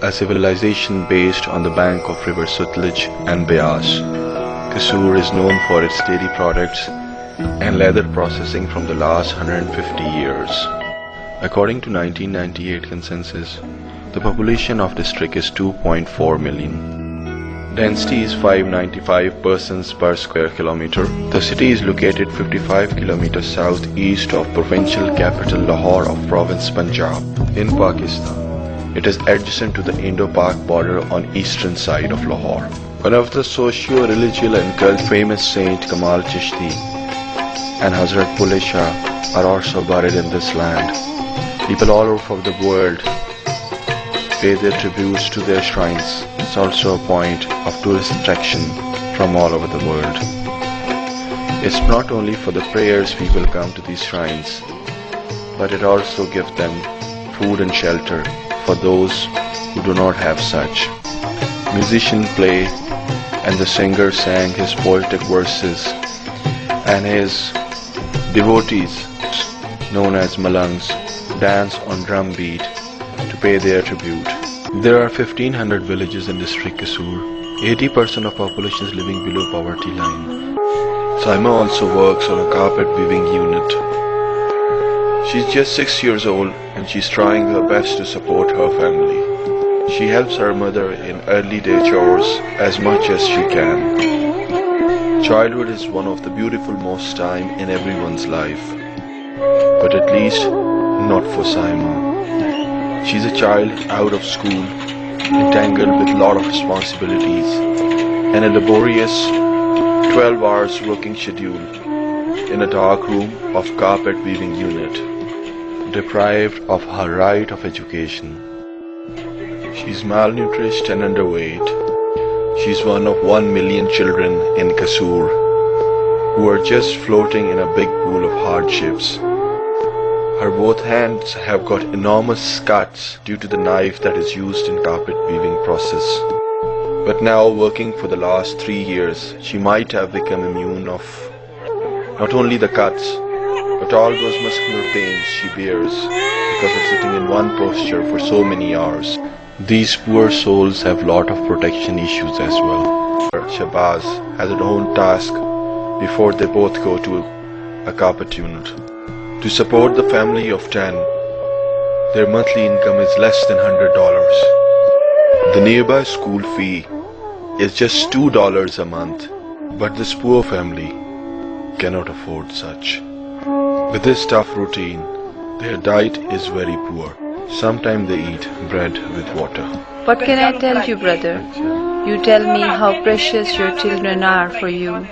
a civilization based on the bank of river Sutlej and Beas. Kasur is known for its dairy products and leather processing from the last 150 years. According to 1998 census, the population of district is 2.4 million. Density is 595 persons per square kilometer. The city is located 55 kilometers southeast of provincial capital Lahore of province Punjab in Pakistan. It is adjacent to the Indo-Pak border on eastern side of Lahore. One of the socio-religious and cult famous Saint Kamal Chishti and Hazrat Bule Shah are also buried in this land. People all over the world pay their tributes to their shrines. It's also a point of tourist attraction from all over the world. It's not only for the prayers people come to these shrines, but it also gives them food and shelter for those who do not have such. Musicians play and the singer sang his poetic verses, and his devotees, known as Malangs, dance on drum beat to pay their tribute. There are 1500 villages in district Kasur. 80% of population is living below poverty line. Saima also works on a carpet weaving unit. She's just 6 years old and she's trying her best to support her family. She helps her mother in early day chores as much as she can. Childhood is one of the beautiful most time in everyone's life, but at least not for Saima. She's a child out of school, entangled with a lot of responsibilities and a laborious 12 hours working schedule in a dark room of carpet weaving unit, deprived of her right of education. She's malnourished and underweight. She's one of 1 million children in Kasur who are just floating in a big pool of hardships. Her both hands have got enormous cuts due to the knife that is used in carpet weaving process. But now, working for the last 3 years, she might have become immune of not only the cuts, but all those muscular pains she bears because of sitting in one posture for so many hours. These poor souls have lot of protection issues as well. Shabaz has her own task before they both go to a carpet unit. To support the family of 10, their monthly income is less than $100. The nearby school fee is just $2 a month, but this poor family cannot afford such. With this tough routine, their diet is very poor. Sometimes they eat bread with water. What can I tell you, brother? You tell me how precious your children are for you.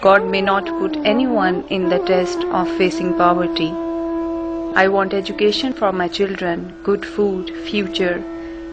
God may not put anyone in the test of facing poverty. I want education for my children, good food, future,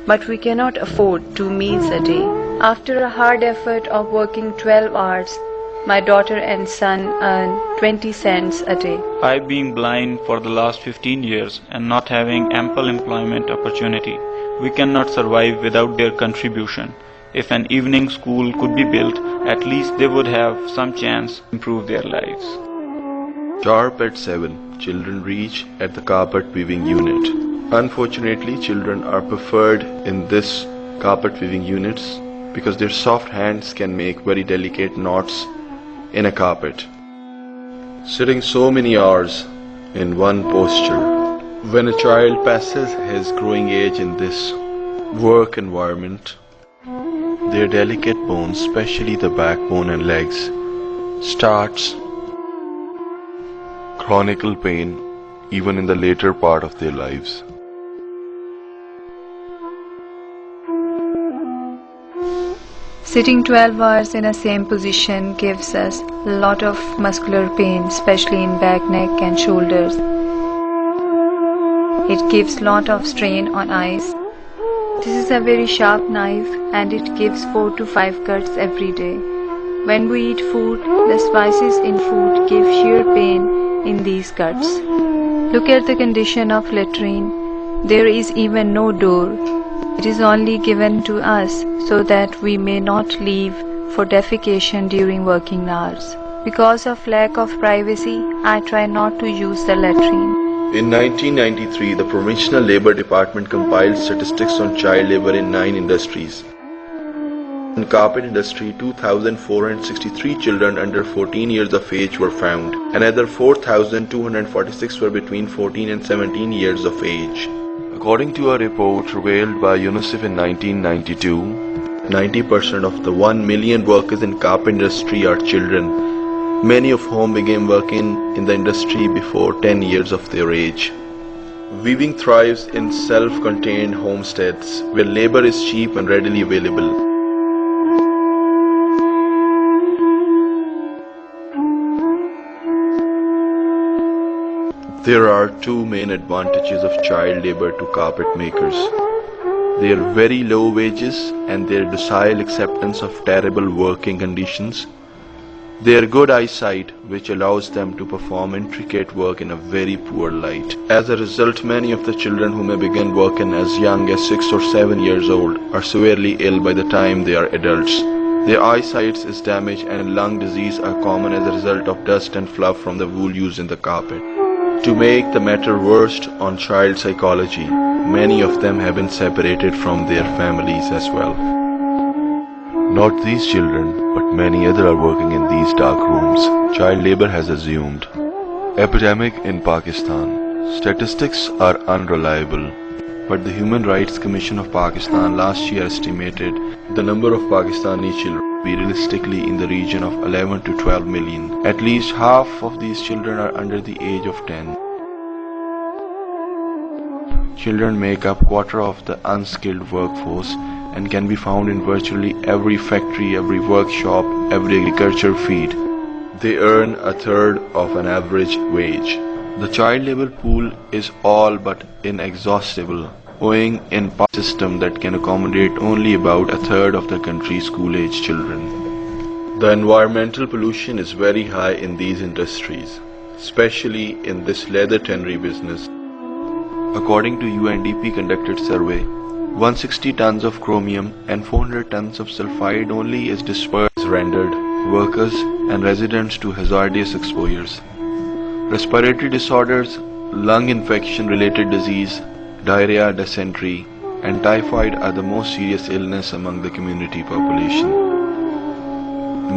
but we cannot afford 2 meals a day. After a hard effort of working 12 hours, my daughter and son earn 20 cents a day. I being blind for the last 15 years and not having ample employment opportunity, we cannot survive without their contribution. If an evening school could be built, at least they would have some chance to improve their lives. Sharp at 7, children reach at the carpet weaving unit. Unfortunately, children are preferred in this carpet weaving units because their soft hands can make very delicate knots in a carpet. Sitting so many hours in one posture. When a child passes his growing age in this work environment, their delicate bones, especially the backbone and legs, starts chronic pain even in the later part of their lives. Sitting 12 hours in a same position gives us a lot of muscular pain, especially in back, neck and shoulders. It gives lot of strain on eyes. This is a very sharp knife and it gives 4 to 5 cuts every day. When we eat food, the spices in food give sheer pain in these cuts. Look at the condition of latrine. There is even no door. It is only given to us so that we may not leave for defecation during working hours. Because of lack of privacy, I try not to use the latrine. In 1993, the Provincial Labour Department compiled statistics on child labour in 9 industries. In carpet industry, 2,463 children under 14 years of age were found. Another 4,246 were between 14 and 17 years of age. According to a report revealed by UNICEF in 1992, 90% of the 1 million workers in carpet industry are children, many of whom began working in the industry before 10 years of their age. Weaving thrives in self-contained homesteads where labor is cheap and readily available. There are 2 main advantages of child labor to carpet makers. Their very low wages and their docile acceptance of terrible working conditions. Their good eyesight, which allows them to perform intricate work in a very poor light. As a result, many of the children who may begin working as young as 6 or 7 years old are severely ill by the time they are adults. Their eyesight is damaged and lung disease are common as a result of dust and fluff from the wool used in the carpet. To make the matter worse on child psychology, many of them have been separated from their families as well. Not these children, but many others are working in these dark rooms. Child labor has assumed. Epidemic in Pakistan. Statistics are unreliable, but the Human Rights Commission of Pakistan last year estimated the number of Pakistani children to be realistically in the region of 11 to 12 million. At least half of these children are under the age of 10. Children make up quarter of the unskilled workforce and can be found in virtually every factory, every workshop, every agriculture field. They earn a third of an average wage. The child labor pool is all but inexhaustible, owing in a system that can accommodate only about a third of the country's school-age children. The environmental pollution is very high in these industries, especially in this leather tannery business. According to UNDP conducted survey, 160 tons of chromium and 400 tons of sulfide only is dispersed, rendered workers and residents to hazardous exposures. Respiratory disorders, lung infection related disease, diarrhea, dysentery and typhoid are the most serious illness among the community population.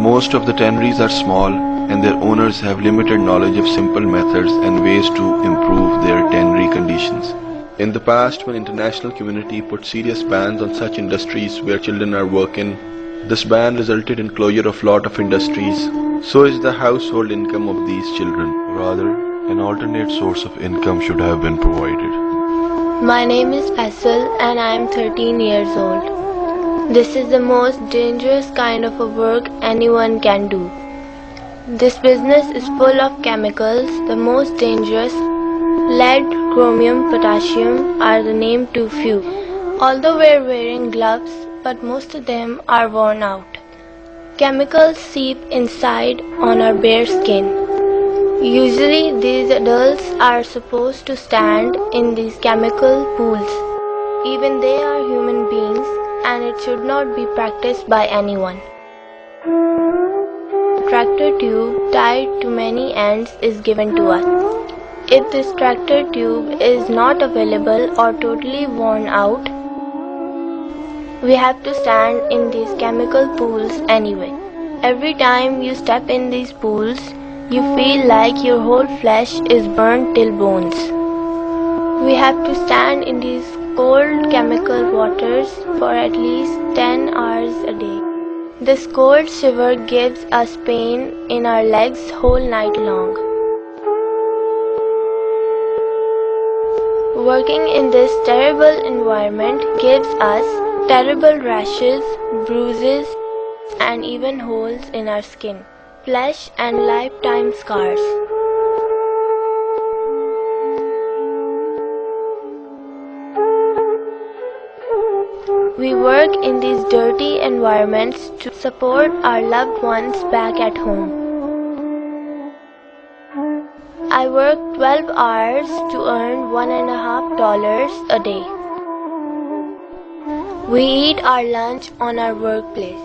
Most of the tanneries are small and their owners have limited knowledge of simple methods and ways to improve their tannery conditions. In the past, when international community put serious bans on such industries where children are working, this ban resulted in closure of lot of industries. So is the household income of these children. Rather, an alternate source of income should have been provided. My name is Kasur and I am 13 years old. This is the most dangerous kind of a work anyone can do. This business is full of chemicals. The most dangerous, lead, chromium, potassium are the named too few. Although we are wearing gloves, but most of them are worn out. Chemicals seep inside on our bare skin. Usually these adults are supposed to stand in these chemical pools. Even they are human beings and it should not be practiced by anyone. A tractor tube tied to many ends is given to us. If this tractor tube is not available or totally worn out, we have to stand in these chemical pools anyway. Every time you step in these pools, you feel like your whole flesh is burnt till bones. We have to stand in these cold chemical waters for at least 10 hours a day. This cold shiver gives us pain in our legs whole night long. Working in this terrible environment gives us terrible rashes, bruises, and even holes in our skin, flesh and lifetime scars. We work in these dirty environments to support our loved ones back at home. I work 12 hours to earn $1.50 a day. We eat our lunch on our workplace.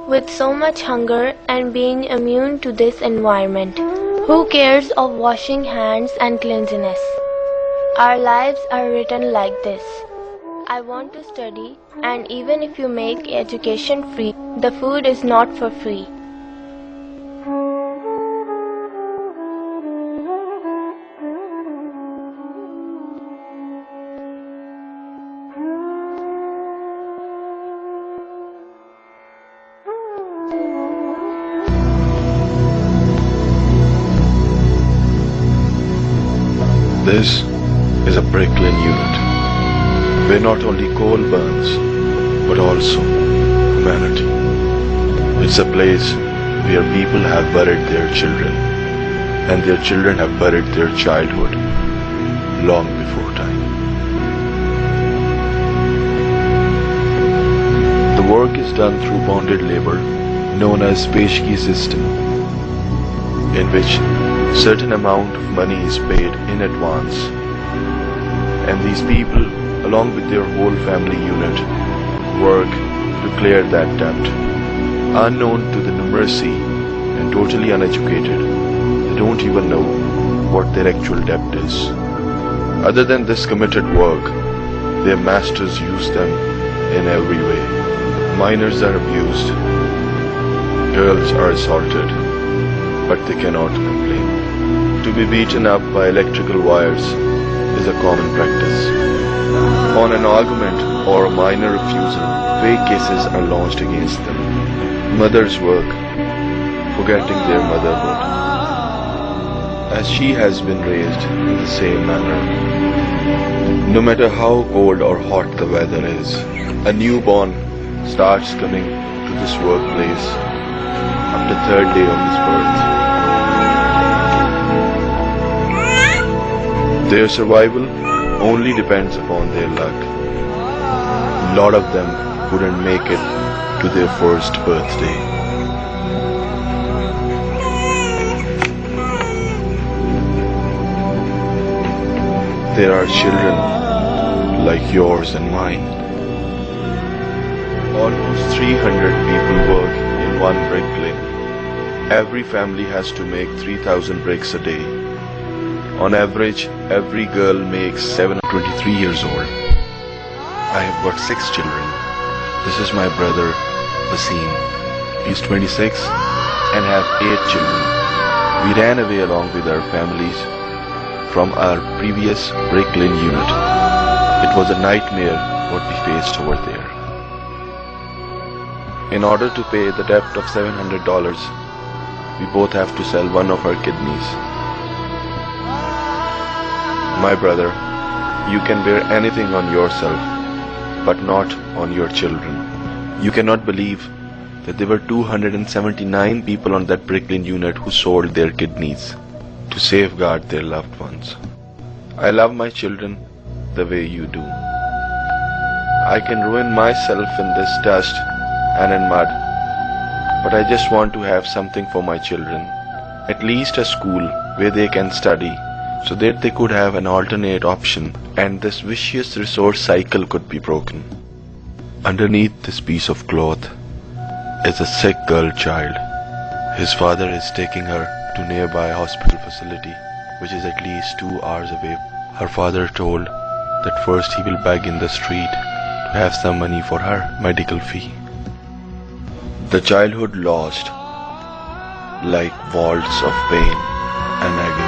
With so much hunger and being immune to this environment, who cares of washing hands and cleanliness? Our lives are written like this. I want to study, and even if you make education free, the food is not for free. This is a Bricklin unit, where not only coal burns, but also humanity. It's a place where people have buried their children, and their children have buried their childhood long before time. The work is done through bonded labor, known as Peshki system, in which certain amount of money is paid in advance, and these people, along with their whole family unit, work to clear that debt. Unknown to the numeracy and totally uneducated, they don't even know what their actual debt is. Other than this committed work, their masters use them in every way. Minors are abused, girls are assaulted, but they cannot complain. To be beaten up by electrical wires is a common practice. On an argument or a minor refusal, fake cases are launched against them. Mothers work, forgetting their motherhood, as she has been raised in the same manner. No matter how cold or hot the weather is, a newborn starts coming to this workplace after the third day of his birth. Their survival only depends upon their luck. A lot of them wouldn't make it to their first birthday. There are children like yours and mine. Almost 300 people work in one bricklane. Every family has to make 3,000 bricks a day. On average, every girl makes 23 years old. I have got 6 children. This is my brother, Wasim. He's 26 and have 8 children. We ran away along with our families from our previous bricklane unit. It was a nightmare what we faced over there. In order to pay the debt of $700, we both have to sell one of our kidneys. My brother, you can bear anything on yourself, but not on your children. You cannot believe that there were 279 people on that bricklane unit who sold their kidneys to safeguard their loved ones. I love my children the way you do. I can ruin myself in this dust and in mud, but I just want to have something for my children, at least a school where they can study, so that they could have an alternate option and this vicious resource cycle could be broken. Underneath this piece of cloth is a sick girl child. His father is taking her to nearby hospital facility, which is at least 2 hours away. Her father told that first he will beg in the street to have some money for her medical fee. The childhood lost like vaults of pain and agony.